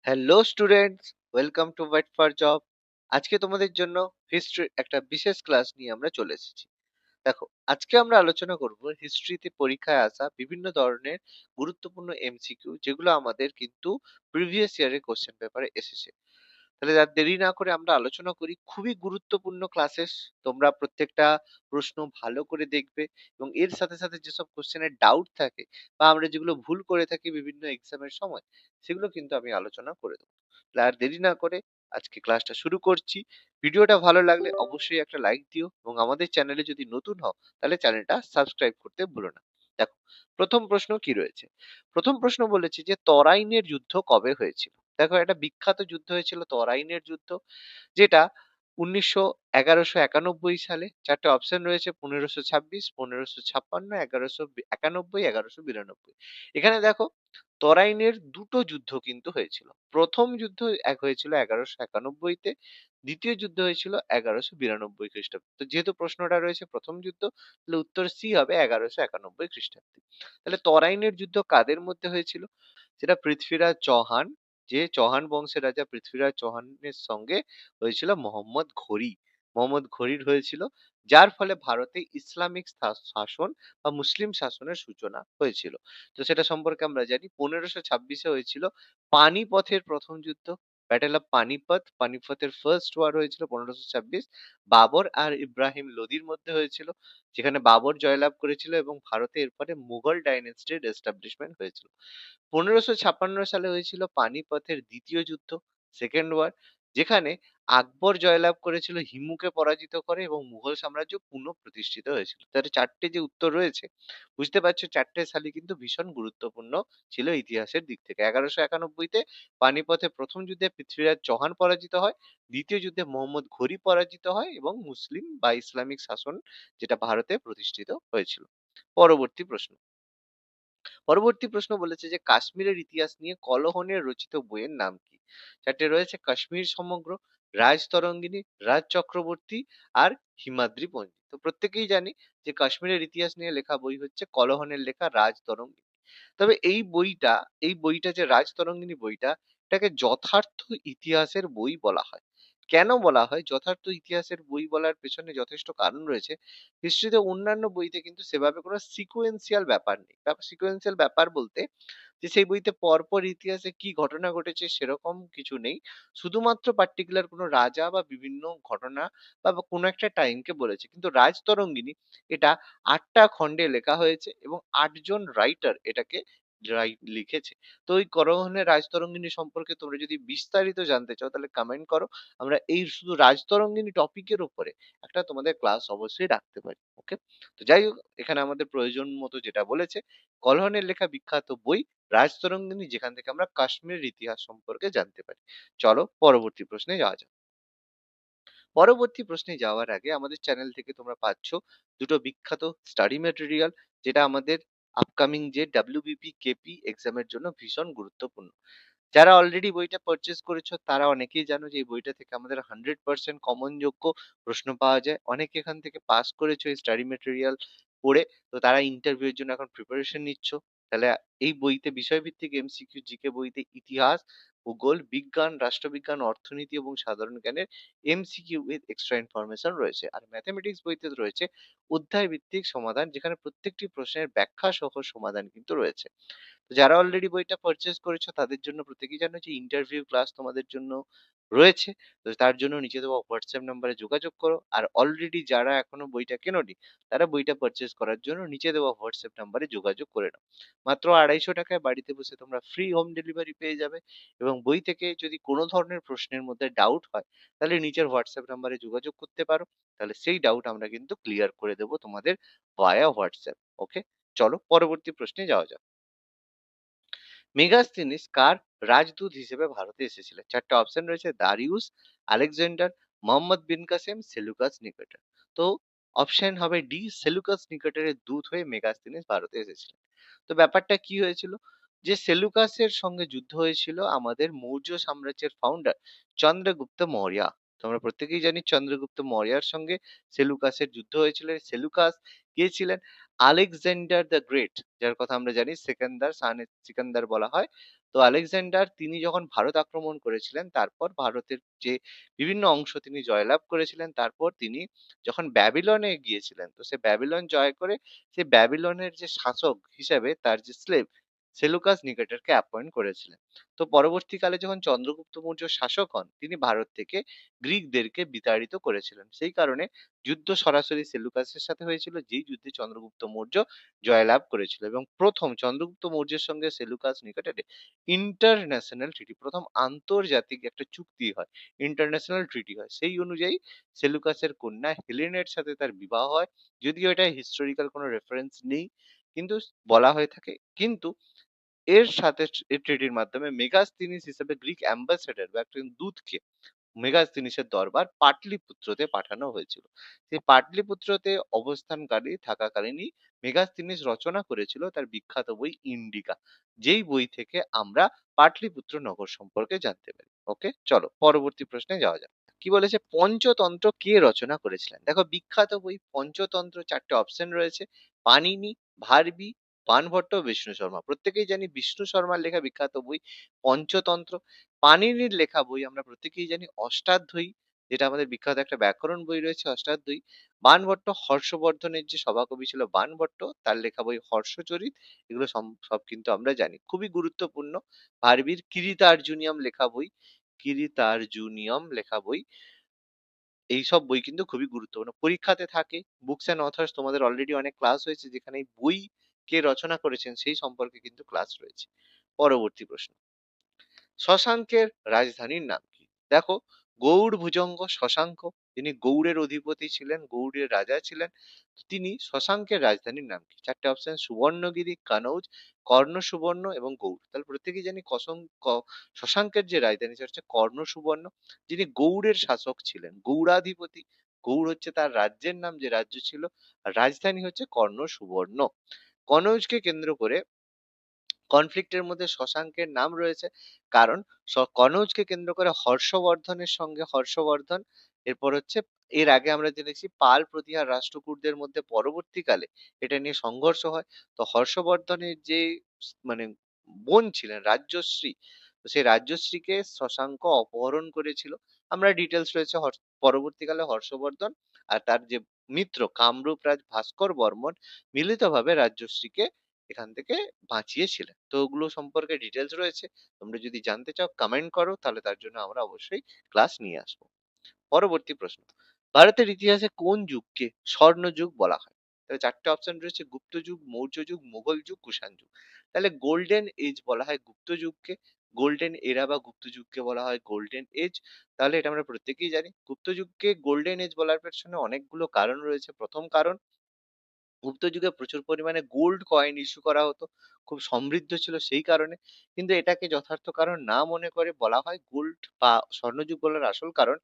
Hello students, welcome to wait for job. আজকে তোমাদের জন্য হিস্ট্রির একটা বিশেষ ক্লাস নিয়ে আমরা চলে এসেছি। দেখো, আজকে আমরা আলোচনা করব হিস্ট্রিতে পরীক্ষায় আসা বিভিন্ন ধরনের গুরুত্বপূর্ণ এমসিকিউ, যেগুলো আমাদের কিন্তু প্রিভিয়াস ইয়ারের কোশ্চেন পেপারে এসেছে। তাহলে আর দেরি না করে আমরা আলোচনা করি। খুবই গুরুত্বপূর্ণ ক্লাসেস। তোমরা প্রত্যেকটা প্রশ্ন ভালো করে দেখবে এবং এর সাথে সাথে যেসব কোশ্চেনের ডাউট থাকে বা আমরা যেগুলো ভুল করে থাকি বিভিন্ন এক্সামের সময়, সেগুলো কিন্তু আমি আলোচনা করে দেবো। তাহলে আর দেরি না করে আজকে ক্লাসটা শুরু করছি। ভিডিওটা ভালো লাগলে অবশ্যই একটা লাইক দিও এবং আমাদের চ্যানেলে যদি নতুন হও তাহলে চ্যানেলটা সাবস্ক্রাইব করতে ভুলো না। দেখো, প্রথম প্রশ্ন কি রয়েছে। প্রথম প্রশ্ন বলেছে যে তরাইনের যুদ্ধ কবে হয়েছিল। দেখো, একটা বিখ্যাত যুদ্ধ হয়েছিল তরাইনের যুদ্ধ, যেটা 1191 সালে। চারটে অপশন রয়েছে: 1526, 1556, 1191, 1192। এখানে দেখো, তরাইনের দুটো যুদ্ধ কিন্তু হয়েছিল। প্রথম যুদ্ধ এক হয়েছিল 1191-তে, দ্বিতীয় যুদ্ধ হয়েছিল 1192 খ্রিস্টাব্দে। তো যেহেতু প্রশ্নটা রয়েছে প্রথম যুদ্ধ, তাহলে উত্তর সি হবে 1191 খ্রিস্টাব্দে। তাহলে তরাইনের যুদ্ধ কাদের মধ্যে হয়েছিল? সেটা পৃথ্বীরাজ চৌহান, যে চৌহান বংশের রাজা পৃথ্বীরাজ চৌহানের সঙ্গে হয়েছিল মোহাম্মদ ঘুরি। মোহাম্মদ ঘুরির হয়েছিল, যার ফলে ভারতে ইসলামিক শাসন বা মুসলিম শাসনের সূচনা হয়েছিল। তো সেটা সম্পর্কে আমরা জানি। 1526-এ হয়েছিল পানিপথের প্রথম যুদ্ধ, ব্যাটেল অফ পানিপথ। পানিপথের ফার্স্ট ওয়ার হয়েছিল 1526। বাবর আর ইব্রাহিম লোদির মধ্যে হয়েছিল, যেখানে বাবর জয়লাভ করেছিল এবং ভারতে এরপরে মুঘল ডাইনেস্টির এস্টাবলিশমেন্ট হয়েছিল। 1556 সালে হয়েছিল পানিপথের দ্বিতীয় যুদ্ধ, সেকেন্ড ওয়ার, যেখানে আকবর জয়লাভ করেছিল, হিমুকে পরাজিত করে এবং মুঘল সাম্রাজ্য পুনঃপ্রতিষ্ঠিত হয়েছিল। তাহলে চারটে যে উত্তর রয়েছে, বুঝতে পারছো চারটে সালই কিন্তু ভীষণ গুরুত্বপূর্ণ ছিল ইতিহাসের দিক থেকে। 1191-তে পানিপথে প্রথম যুদ্ধে পৃথ্বীরাজ চৌহান পরাজিত হয়, দ্বিতীয় যুদ্ধে মোহাম্মদ ঘুরি পরাজিত হয় এবং মুসলিম বা ইসলামিক শাসন যেটা ভারতে প্রতিষ্ঠিত হয়েছিল। পরবর্তী প্রশ্ন। পরবর্তী প্রশ্ন বলেছে যে কাশ্মীরের ইতিহাস নিয়ে কলহনের রচিত বইয়ের নাম কি। চারটে রয়েছে: কাশ্মীর সমগ্র, রাজ তরঙ্গিনী, রাজ চক্রবর্তী আর হিমাদ্রি পণ্ডিত। তো প্রত্যেকেই জানি যে কাশ্মীরের ইতিহাস নিয়ে লেখা বই হচ্ছে কলহনের লেখা রাজ তরঙ্গিনী। তবে এই বইটা যে রাজ তরঙ্গিনী বইটা, এটাকে যথার্থ ইতিহাসের বই বলা হয়। কেন বলা হয় যথার্থ ইতিহাসের বই বলার পেছনে যথেষ্ট কারণ রয়েছে। হিস্ট্রিতে অন্যান্য বইতে কিন্তু সেভাবে কোনো সিকোয়েন্সিয়াল ব্যাপার নেই। সিকোয়েন্সিয়াল ব্যাপার বলতে যে সেই বইতে পরপর ইতিহাসে কি ঘটনা ঘটেছে সেরকম কিছু নেই। শুধুমাত্র পার্টিকুলার কোনো রাজা বা বিভিন্ন ঘটনা বা কোনো একটা টাইমকে বলেছে। কিন্তু রাজতরঙ্গিনী এটা ৮টা খণ্ডে লেখা হয়েছে এবং ৮ জন রাইটার এটাকে লিখেছে। তো ওই করহনের রাজতরঙ্গিনী সম্পর্কে তোমরা যদি বিস্তারিত জানতে চাও তাহলে কমেন্ট করো। আমরা এই শুধু রাজতরঙ্গিনী টপিকের উপরে একটা তোমাদের ক্লাস অবশ্যই রাখতে পারি। ওকে? তো যাই হোক, এখানে আমাদের প্রয়োজন মতো যেটা বলেছে, কলহনের লেখা বিখ্যাত বই রাজতরঙ্গিনী, যেখান থেকে আমরা কাশ্মীরের ইতিহাস সম্পর্কে জানতে পারি। চলো পরবর্তী প্রশ্নে যাওয়া যাক। পরবর্তী প্রশ্নে যাওয়ার আগে আমাদের চ্যানেল থেকে তোমরা পাচ্ছ দুটো বিখ্যাত স্টাডি ম্যাটেরিয়াল, যেটা আমাদের আপকামিং যে ডাব্লিউবিপি কেপি এক্সামের জন্য ভীষণ গুরুত্বপূর্ণ। যারা অলরেডি বইটা পারচেজ করেছো তারা অনেকেই জানো যে এই বইটা থেকে আমাদের 100% কমন যোগ্য প্রশ্ন পাওয়া যায়। অনেকে এখান থেকে পাস করেছো এই স্টাডি মেটেরিয়াল পড়ে। তো তারা ইন্টারভিউ এর জন্য এখন প্রিপারেশন নিচ্ছ। তাহলে এই বইতে বিষয়ভিত্তিক এমসিকিউ, জিকে বইতে ইতিহাস, ভূগোল, বিজ্ঞান, রাষ্ট্রবিজ্ঞান, অর্থনীতি এবং সাধারণ জ্ঞানের এমসিকিউ উইথ এক্সট্রা ইনফরমেশন রয়েছে। আর ম্যাথমেটিক্স বইতে রয়েছে অধ্যায় ভিত্তিক সমাধান, যেখানে প্রত্যেকটি প্রশ্নের ব্যাখ্যা সহ সমাধান কিন্তু রয়েছে। তো যারা অলরেডি বইটা পারচেজ করেছো তাদের জন্য প্রত্যেকেই জানো যে ইন্টারভিউ ক্লাস তোমাদের জন্য রয়েছে। তো তার জন্য নিচে দেওয়া হোয়াটসঅ্যাপ নাম্বারে যোগাযোগ করো। আর অলরেডি যারা এখনো বইটা কেনোনি তারা বইটা পারচেজ করার জন্য নিচে দেওয়া হোয়াটসঅ্যাপ নাম্বারে যোগাযোগ করে নাও। মাত্র 250 টাকায় বাড়িতে বসে তোমরা ফ্রি হোম ডেলিভারি পেয়ে যাবে এবং বই থেকে যদি কোনো ধরনের প্রশ্নের মধ্যে ডাউট হয় তাহলে নিচের হোয়াটসঅ্যাপ নাম্বারে যোগাযোগ করতে পারো। তাহলে সেই ডাউট আমরা কিন্তু ক্লিয়ার করে দেবো তোমাদের ভায়া হোয়াটসঅ্যাপ। ওকে? চলো পরবর্তী প্রশ্নে যাওয়া যাক। মেগাস্তিনিস কার রাজদূত হিসেবে ভারতে এসেছিলেন? চারটে অপশন রয়েছে: দারিউস, আলেকজান্ডার, মোহাম্মদ বিন কাসেম, সেলুকাস নিকেটর। তো অপশন হবে ডি, সেলুকাস নিকেটরের দূত হয়ে মেগাস্তিনিস ভারতে এসেছিলেন। তো ব্যাপারটা কি হয়েছিল, যে সেলুকাসের সঙ্গে যুদ্ধ হয়েছিল আমাদের মৌর্য সাম্রাজ্যের ফাউন্ডার চন্দ্রগুপ্ত মৌর্য। তো আমরা প্রত্যেকেই জানি চন্দ্রগুপ্ত মৌর্যের সঙ্গে সেলুকাসের যুদ্ধ হয়েছিল। সেলুকাস কে ছিলেন? আলেকজান্ডার দ্য গ্রেট, যার কথা আমরা জানি সেকান্দার, শাহ সিকান্দার বলা হয়। তো আলেকজান্ডার তিনি যখন ভারত আক্রমণ করেছিলেন, তারপর ভারতের যে বিভিন্ন অংশ তিনি জয়লাভ করেছিলেন, তারপর তিনি যখন ব্যাবিলনে গিয়েছিলেন, তো সে ব্যাবিলন জয় করে সে ব্যাবিলনের যে শাসক হিসেবে তার যে স্লেভ সেলুকাস নিকেটরকে অ্যাপয়েন্ট করেছিলেন। তো পরবর্তীকালে যখন চন্দ্রগুপ্ত মৌর্য শাসক হন, তিনি ভারত থেকে গ্রিকদেরকে বিতাড়িত করেছিলেন। সেই কারণে যুদ্ধ সরাসরি সেলুকাসের সাথে হয়েছিল, যেই যুদ্ধে চন্দ্রগুপ্ত মৌর্য জয়লাভ করেছিল, এবং প্রথম চন্দ্রগুপ্ত মৌর্যের সঙ্গে সেলুকাস নিকেটরে ইন্টারন্যাশনাল ট্রিটি, প্রথম আন্তর্জাতিক একটা চুক্তি হয়, ইন্টারন্যাশনাল ট্রিটি হয়। সেই অনুযায়ী সেলুকাসের কন্যা হেলেনের সাথে তার বিবাহ হয়। যদিও এটা হিস্টোরিক্যাল কোনো রেফারেন্স নেই, কিন্তু বলা হয়ে থাকে। কিন্তু এর সাথে এই ট্রিটির মাধ্যমে মেগাস্তিনিস হিসেবে গ্রিক অ্যাম্বাসেডর বা একজন দূতকে মেগাস্তিনিসের দরবার পাটলিপুত্রতে পাঠানো হয়েছিল। সেই পাটলিপুত্রতে অবস্থানকারী থাকাকালীনই মেগাস্তিনিস রচনা করেছিল তার বিখ্যাত বই ইন্ডিকা, যেই বই থেকে আমরা পাটলিপুত্র নগর সম্পর্কে জানতে পারি। ওকে, চলো পরবর্তী প্রশ্নে যাওয়া যাক। কি বলেছে? পঞ্চতন্ত্র কে রচনা করেছিলেন? দেখো, বিখ্যাত বই পঞ্চতন্ত্র, চারটে অপশন রয়েছে: পাণিনি, ভারবি, বাণভট্ট, বিষ্ণু শর্মা। প্রত্যেকেই জানি বিষ্ণু শর্মার লেখা বিখ্যাত বই পঞ্চতন্ত্র। পাণিনির লেখা বই আমরা প্রত্যেকেই জানি অষ্টাধ্যায়ী, যেটা আমাদের বিখ্যাত একটা ব্যাকরণ বই রয়েছে অষ্টাধ্যায়ী। বাণভট্ট হর্ষবর্ধনের যে সভাকবি ছিল বাণভট্ট, তার লেখা বই হর্ষচরিত। এগুলো সব কিন্তু আমরা জানি, খুবই গুরুত্বপূর্ণ। ভারবির কিরিতার্জুনিয়ম লেখা বই, কিরিতার্জুনিয়ম লেখা বই, এইসব বই কিন্তু খুবই গুরুত্বপূর্ণ, পরীক্ষাতে থাকে। বুকস অ্যান্ড অথর্স তোমাদের অলরেডি অনেক ক্লাস হয়েছে, যেখানে এই বই কে রচনা করেছেন সেই সম্পর্কে কিন্তু ক্লাস রয়েছে। পরবর্তী প্রশ্ন, শশাঙ্কের রাজধানীর নাম কি? দেখো, গৌড় ভুজঙ্গ শশাঙ্ক, তিনি গৌড়ের অধিপতি ছিলেন, গৌড়ের রাজা ছিলেন। তিনি শশাঙ্কের রাজধানীর নাম কি? চারটে অপশন: সুবর্ণগিরি, কানৌজ, কর্ণ সুবর্ণ এবং গৌড়। তাহলে প্রত্যেকেই জানি শশাঙ্কের যে রাজধানী সেটা হচ্ছে কর্ণ সুবর্ণ, যিনি গৌড়ের শাসক ছিলেন, গৌড়াধিপতি। গৌড় হচ্ছে তার রাজ্যের নাম, যে রাজ্য ছিল, আর রাজধানী হচ্ছে কর্ণ সুবর্ণ। কনৌজকে কেন্দ্র করে কনফ্লিক্টের মধ্যে শশাঙ্কের নাম রয়েছে, কারণ কনৌজকে কেন্দ্র করে হর্ষবর্ধনের সঙ্গে হর্ষবর্ধন, এরপর হচ্ছে এর আগে আমরা জেনেছি পাল প্রতিহার রাষ্ট্রকূটদের মধ্যে পরবর্তীকালে এটা নিয়ে সংঘর্ষ হয়। তো হর্ষবর্ধনের যে মানে বোন ছিলেন রাজ্যশ্রী, তো সেই রাজ্যশ্রীকে শশাঙ্ক অপহরণ করেছিল। আমরা ডিটেলস রয়েছে পরবর্তীকালে হর্ষবর্ধন আর তার যে মিত্র কামরূপ রাজ ভাস্কর বর্মন মিলিতভাবে রাজ্যশ্রীকে এখান থেকে বাঁচিয়েছিলেন। তো ওগুলো সম্পর্কে ডিটেলস রয়েছে, তোমরা যদি জানতে চাও কমেন্ট করো, তাহলে তার জন্য আমরা অবশ্যই ক্লাস নিয়ে আসবো। পরবর্তী প্রশ্ন, ভারতের ইতিহাসে কোন যুগকে স্বর্ণযুগ বলা হয়? তাহলে চারটে অপশন রয়েছে: গুপ্ত যুগ, মৌর্য যুগ, মুঘল যুগ, কুষাণ যুগ। তাহলে গোল্ডেন এজ বলা হয় গুপ্ত যুগকে, গোল্ডেন এরা বা গুপ্ত যুগকে বলা হয় গোল্ডেন এজ। তাহলে এটা আমরা প্রত্যেকেই জানি। গুপ্ত যুগকে গোল্ডেন এজ বলার পেছনে অনেকগুলো কারণ রয়েছে। প্রথম কারণ, গুপ্ত যুগে প্রচুর পরিমাণে গোল্ড কয়েন ইস্যু করা হতো, খুব সমৃদ্ধ ছিল সেই কারণে। কিন্তু এটাকে যথার্থ কারণ না মনে করে বলা হয় গোল্ড বা স্বর্ণযুগ বলার আসল কারণ,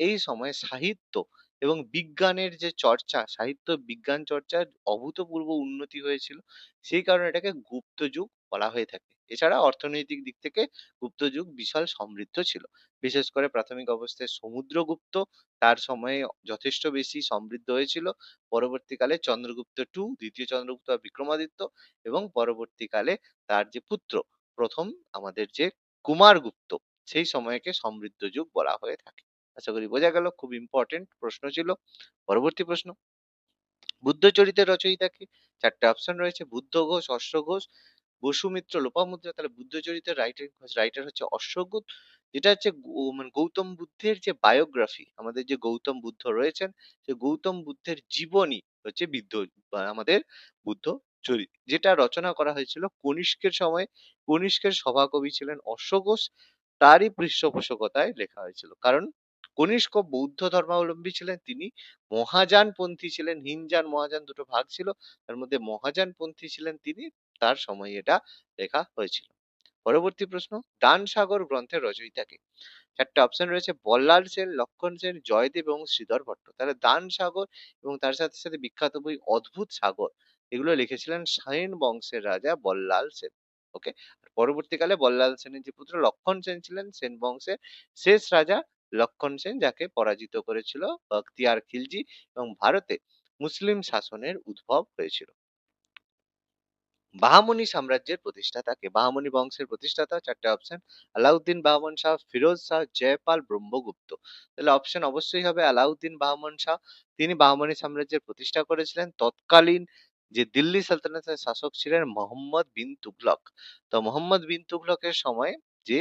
এই সময়ে সাহিত্য এবং বিজ্ঞানের যে চর্চা, সাহিত্য বিজ্ঞান চর্চার অভূতপূর্ব উন্নতি হয়েছিল, সেই কারণে এটাকে গুপ্ত যুগ বলা হয়ে থাকে। এছাড়া অর্থনৈতিক দিক থেকে গুপ্ত যুগ বিশাল সমৃদ্ধ ছিল, বিশেষ করে প্রাথমিক অবস্থায় সমুদ্রগুপ্ত তার সময়ে যথেষ্ট বেশি সমৃদ্ধ হয়েছিল। পরবর্তীকালে চন্দ্রগুপ্ত টু, দ্বিতীয় চন্দ্রগুপ্ত বা বিক্রমাদিত্য, এবং পরবর্তীকালে তার যে পুত্র প্রথম আমাদের যে কুমারগুপ্ত, সেই সময়কে সমৃদ্ধ যুগ বলা হয়ে থাকে। আশা করি বোঝা গেল, খুব ইম্পর্টেন্ট প্রশ্ন ছিল। পরবর্তী প্রশ্ন, বুদ্ধ চরিত্রের রচয়িতা কে? চারটে অপশন রয়েছে: বুদ্ধ ঘোষ, অশ্ব ঘোষ, বসুমিত্র, লোপামুদ্রা। তাহলে বুদ্ধ চরিত্রের রাইটার হচ্ছে অশ্বঘোষ, যেটা হচ্ছে মানে গৌতম বুদ্ধের যে বায়োগ্রাফি, আমাদের যে গৌতম বুদ্ধ রয়েছেন, সেই গৌতম বুদ্ধের জীবনী হচ্ছে বা আমাদের বুদ্ধ চরিত, যেটা রচনা করা হয়েছিল কনিষ্কের সময়। কনিষ্কের সভাকবি ছিলেন অশ্বঘোষ, তারই পৃষ্ঠপোষকতায় লেখা হয়েছিল। কারণ কনিষ্ক বৌদ্ধ ধর্মাবলম্বী ছিলেন, তিনি মহাযানপন্থী ছিলেন। হিনযান মহাযান দুটো ভাগ ছিল, তার মধ্যে মহাযানপন্থী ছিলেন তিনি, তার সময় এটা লেখা হয়েছিল। পরবর্তী প্রশ্ন, দান সাগর গ্রন্থের রচয়িতা কে? চারটে অপশন রয়েছে: বল্লাল সেন, লক্ষণ সেন, জয়দেব এবং শ্রীধর ভট্ট। তাহলে দান সাগর এবং তার সাথে সাথে বিখ্যাত বই অদ্ভুত সাগর, এগুলো লিখেছিলেন সেন বংশের রাজা বল্লাল সেন। ওকে, পরবর্তীকালে বল্লাল সেনের যে পুত্র লক্ষণ সেন ছিলেন সেন বংশের শেষ রাজা, লক্ষণ সেন যাকে পরাজিত করেছিল বখতিয়ার খিলজি, এবং ভারতে মুসলিম শাসনের উদ্ভব হয়েছিল। বাহামনি সাম্রাজ্যের প্রতিষ্ঠাতাকে, বাহামনি বংশের প্রতিষ্ঠাতা, চারটে অপশন: আলাউদ্দিন বাহমন শাহ, ফিরোজ শাহ, জয়পাল, ব্রহ্মগুপ্ত। তাহলে অপশন অবশ্যই হবে আলাউদ্দিন বাহমন শাহ। তিনি বাহমনি সাম্রাজ্যের প্রতিষ্ঠা করেছিলেন। তৎকালীন যে দিল্লি সালতানাতের শাসক ছিলেন মোহাম্মদ বিন তুগলক। তো মোহাম্মদ বিন তুগলকের সময় যে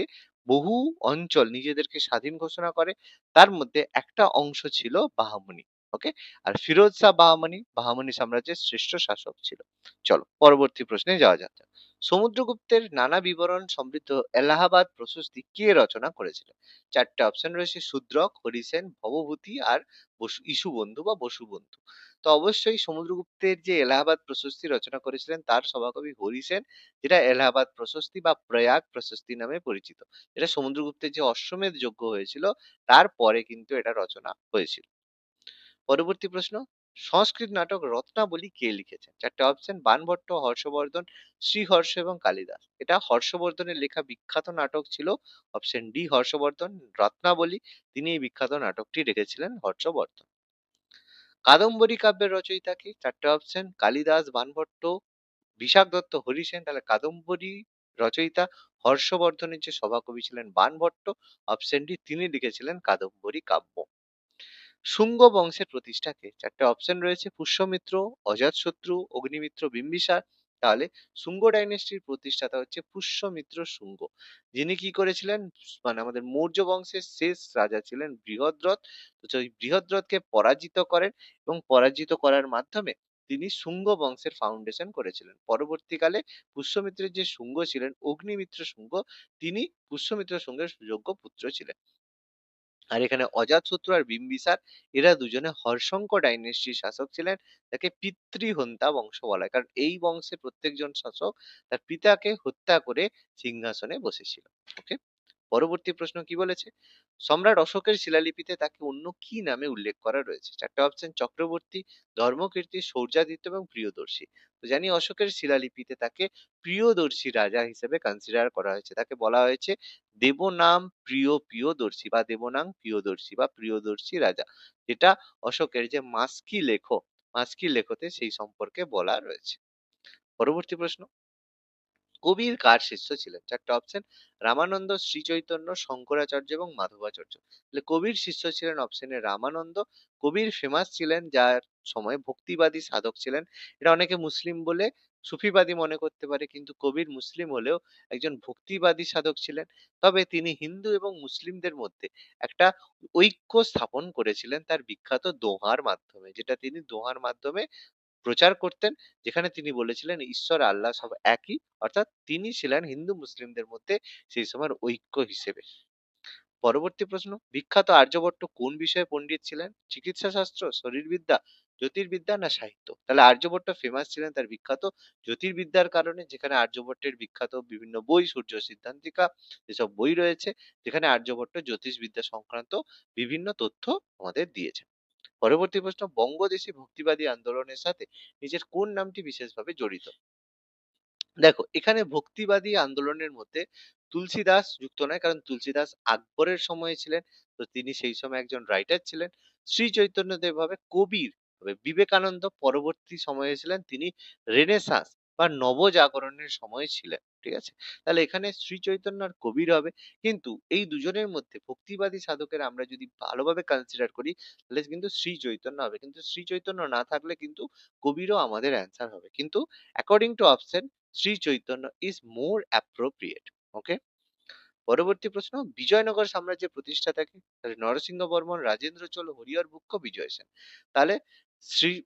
বহু অঞ্চল নিজেদেরকে স্বাধীন ঘোষণা করে, তার মধ্যে একটা অংশ ছিল বাহামনি। ওকে। আর ফিরোজ শাহ বাহামনি বাহামনি সাম্রাজ্যের শ্রেষ্ঠ শাসক ছিল। চলো পরবর্তী প্রশ্নে যাওয়া যাক। সমুদ্রগুপ্তের নানা বিবরণ সমৃদ্ধ এলাহাবাদ প্রশস্তি কে রচনা করেছিলেন? চারটে অপশন রয়েছে: শূদ্রক, হরিসেন, ভবভূতি, আর ইসুবন্ধু বা বসুবন্ধু। তো অবশ্যই সমুদ্রগুপ্তের যে এলাহাবাদ প্রশস্তি রচনা করেছিলেন তার সভাকবি হরিসেন, যেটা এলাহাবাদ প্রশস্তি বা প্রয়াগ প্রশস্তি নামে পরিচিত। এটা সমুদ্রগুপ্তের যে অশ্বমেধ যজ্ঞ হয়েছিল তারপরে কিন্তু এটা রচনা হয়েছিল। পরবর্তী প্রশ্ন: সংস্কৃত নাটক রত্নাবলী কে লিখেছেন? চারটে অপশন: বাণভট্ট, হর্ষবর্ধন, শ্রীহর্ষ এবং কালিদাস। এটা হর্ষবর্ধনের লেখা বিখ্যাত নাটক ছিল। Option D Harshvardhan. রত্নাবলী তিনি এই বিখ্যাত নাটকটি লিখেছিলেন হর্ষবর্ধন। কাদম্বরী কাব্যের রচয়িতা কে? চারটে অপশন: কালিদাস, বাণভট্ট, বিশাখ দত্ত, হরিসেন। তাহলে কাদম্বরী রচয়িতা হর্ষবর্ধনের যে সভাকবি ছিলেন বাণভট্ট। অপশন ডি, তিনি লিখেছিলেন কাদম্বরী কাব্য। শুঙ্গ বংশের প্রতিষ্ঠা কে? চারটে অপশন রয়েছে: পুষ্যমিত্র, অজাতশত্রু, অগ্নিমিত্র, বিম্বিসার। তাহলে শুঙ্গ ডাইনেস্টির প্রতিষ্ঠাতা হচ্ছে পুষ্যমিত্র শুঙ্গ, যিনি কি করেছিলেন, মানে আমাদের মৌর্য বংশের শেষ রাজা ছিলেন বৃহদ্রথ। তো সেই বৃহদ্রথকে পরাজিত করেন, এবং পরাজিত করার মাধ্যমে তিনি শুঙ্গ বংশের ফাউন্ডেশন করেছিলেন। পরবর্তীকালে পুষ্যমিত্রের যে শুঙ্গ ছিলেন অগ্নিমিত্র শুঙ্গ, তিনি পুষ্যমিত্র শুঙ্গের সুযোগ্য পুত্র ছিলেন। আর এখানে অজাতশত্রু আর বিম্বিসার, এরা দুজনে হর্ষঙ্ক ডাইনেস্টির শাসক ছিলেন, তাকে পিতৃহন্তা বংশ বলা হয়, কারণ এই বংশে প্রত্যেকজন শাসক তার পিতাকে হত্যা করে সিংহাসনে বসেছিল। ওকে। পরবর্তী প্রশ্ন কি বলেছে? সম্রাট অশোকের শিলালিপিতে তাকে অন্য কি নামে উল্লেখ করা রয়েছে? চারটে অপশন: চক্রবর্তী, ধর্মকীর্তি, শৌর্যাদিত্য এবং প্রিয়দর্শী। তো জানি অশোকের শিলালিপিতে তাকে প্রিয়দর্শী রাজা হিসেবে কনসিডার করা হয়েছে, তাকে বলা হয়েছে দেবনাম প্রিয়দর্শী বা দেবনাম প্রিয়দর্শী বা প্রিয়দর্শী রাজা, যেটা অশোকের যে মাস্কি লেখতে সেই সম্পর্কে বলা রয়েছে। পরবর্তী প্রশ্ন: কবির কার শিষ্য ছিলেন? চারটে অপশন: রামানন্দ, শ্রী চৈতন্য, শঙ্করাচার্য এবং মাধবাচার্য। তাহলে কবির শিষ্য ছিলেন অপশনে রামানন্দ। কবির ফেমাস ছিলেন, যার সময় ভক্তিবাদী সাধক ছিলেন। এটা অনেকে মুসলিম বলে সুফিবাদী মনে করতে পারে, কিন্তু কবির মুসলিম হলেও একজন ভক্তিবাদী সাধক ছিলেন। তবে তিনি হিন্দু এবং মুসলিমদের মধ্যে একটা ঐক্য স্থাপন করেছিলেন তার বিখ্যাত দোহার মাধ্যমে, যেটা তিনি দোহার মাধ্যমে প্রচার করতেন, যেখানে তিনি বলেছিলেন ঈশ্বর আল্লাহ সব একই। অর্থাৎ তিনি ছিলেন হিন্দু মুসলিমদের মধ্যে সেই সময়ের ঐক্য হিসেবে। পরবর্তী প্রশ্ন: বিখ্যাত আর্যভট্ট কোন বিষয়ে পণ্ডিত ছিলেন? চিকিৎসা শাস্ত্র, শরীরবিদ্যা, জ্যোতির্বিদ্যা না সাহিত্য? তাহলে আর্যভট্ট ফেমাস ছিলেন তার বিখ্যাত জ্যোতির্বিদ্যার কারণে, যেখানে আর্যভট্টের বিখ্যাত বিভিন্ন বই, সূর্য সিদ্ধান্তিকা, এসব বই রয়েছে, যেখানে আর্যভট্ট জ্যোতিষবিদ্যা সংক্রান্ত বিভিন্ন তথ্য আমাদের দিয়েছে। পরবর্তী প্রশ্ন: বঙ্গদেশী ভক্তিবাদী আন্দোলনের সাথে নিজের কোন নামটি বিশেষভাবে জড়িত? দেখো, এখানে ভক্তিবাদী আন্দোলনের মধ্যে তুলসীদাস যুক্ত নয়, কারণ তুলসীদাস আকবরের সময়ে ছিলেন, তো তিনি সেই সময় একজন রাইটার ছিলেন। শ্রী চৈতন্যদেব ভাবে কবির, তবে বিবেকানন্দ পরবর্তী সময়ে ছিলেন, তিনি রেনেসাঁস বা নবজাগরণের সময় ছিলেন। ঠিক আছে। তাহলে এখানে শ্রী চৈতন্য আর কবির হবে, কিন্তু এই দুজনের মধ্যে ভক্তিবাদী সাধকের আমরা যদি ভালোভাবে কনসিডার করি, তাহলে কিন্তু শ্রী চৈতন্য হবে, কিন্তু শ্রী চৈতন্য না থাকলে কিন্তু কবিরও আমাদের অ্যান্সার হবে, কিন্তু according to option Shri Chaitanya is more appropriate. Okay. পরবর্তী প্রশ্ন: বিজয়নগর সাম্রাজ্যের প্রতিষ্ঠাতা কে? তাহলে নরসিংহ বর্মন, রাজেন্দ্র চোল, হরিহর বুক্ক, বিজয় সেন। তাহলে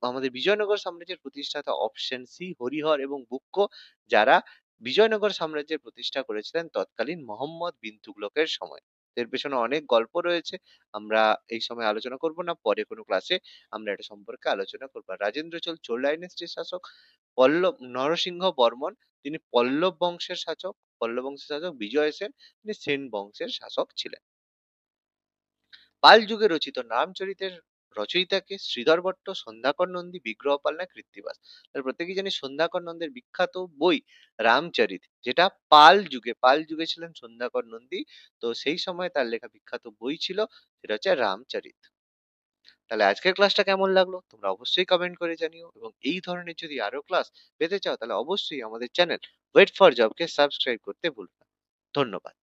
আমাদের বিজয়নগর সাম্রাজ্যের প্রতিষ্ঠাতা অপশন সি হরিহর এবং বুক্ক, যারা বিজয়নগর সাম্রাজ্যের প্রতিষ্ঠা করেছিলেন তৎকালীন মোহাম্মদ বিন তুগলকের সময়। এর পেছনে অনেক গল্প রয়েছে, আমরা এই সময় আলোচনা করব না, পরে কোনো ক্লাসে আমরা এটা সম্পর্কে আলোচনা করবো। রাজেন্দ্র চোল চোল ডাইনেস্টির শাসক, নরসিংহ বর্মন তিনি পল্লব বংশের শাসক, বিজয় সেন তিনি সেন বংশের শাসক ছিলেন। পাল যুগে রচিত রামচরিতের রচয়িতাকে শ্রীধর ভট্ট, সন্ধ্যাকর নন্দী, বিগ্রহপাল না কৃত্তিবাস। তাহলে প্রত্যেকেই জানি সন্ধ্যাকর নন্দের বিখ্যাত বই রামচরিত, যেটা পাল যুগে ছিলেন সন্ধ্যাকর নন্দী। তো সেই সময় তার লেখা বিখ্যাত বই ছিল, সেটা হচ্ছে রামচরিত। তাহলে আজকের ক্লাসটা কেমন লাগলো তোমরা অবশ্যই কমেন্ট করে জানিও, এবং এই ধরনের যদি আরো ক্লাস পেতে চাও তাহলে অবশ্যই আমাদের চ্যানেল ওয়েট ফর জবকে সাবস্ক্রাইব করতে ভুলবে না। ধন্যবাদ।